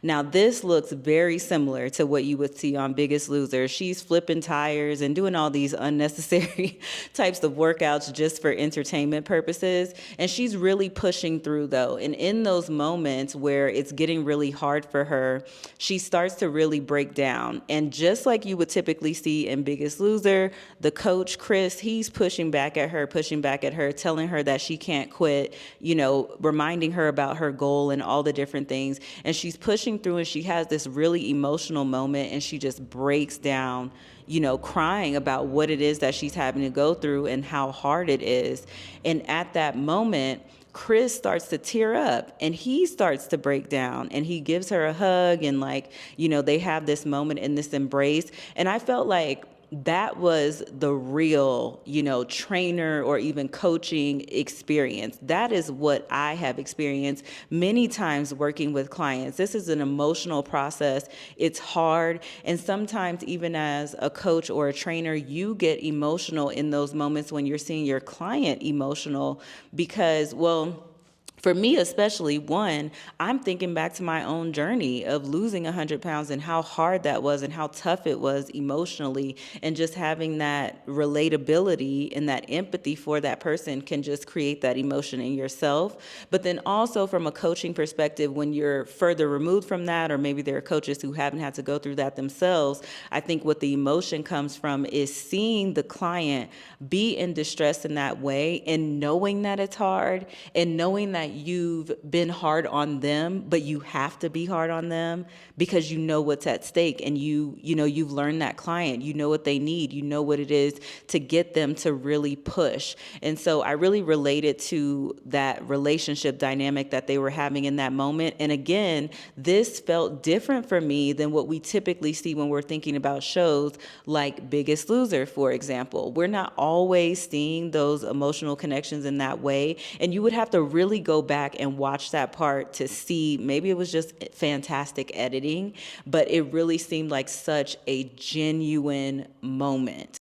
Now, this looks very similar to what you would see on Biggest Loser. She's flipping tires and doing all these unnecessary types of workouts just for entertainment purposes. And she's really pushing through, though. And in those moments where it's getting really hard for her, she starts to really break down. And just like you would typically see in Biggest Loser, the coach, Chris, he's pushing back at her, telling her that she can't quit, reminding her about her goal and all the different things. And she's pushing through and she has this really emotional moment and she just breaks down, crying about what it is that she's having to go through and how hard it is. And at that moment, Chris starts to tear up and he starts to break down and he gives her a hug and they have this moment in this embrace. And I felt like that was the real, trainer or even coaching experience. That is what I have experienced many times working with clients. This is an emotional process. It's hard. And sometimes even as a coach or a trainer, you get emotional in those moments when you're seeing your client emotional because, for me, especially, one, I'm thinking back to my own journey of losing 100 pounds and how hard that was and how tough it was emotionally. And just having that relatability and that empathy for that person can just create that emotion in yourself. But then also from a coaching perspective, when you're further removed from that, or maybe there are coaches who haven't had to go through that themselves, I think what the emotion comes from is seeing the client be in distress in that way and knowing that it's hard and knowing that you've been hard on them, but you have to be hard on them because you know what's at stake and you've learned that client, you know what they need, you know what it is to get them to really push. And so I really related to that relationship dynamic that they were having in that moment. And again, this felt different for me than what we typically see when we're thinking about shows like Biggest Loser, for example. We're not always seeing those emotional connections in that way. And you would have to really go back and watch that part to see, maybe it was just fantastic editing, but it really seemed like such a genuine moment.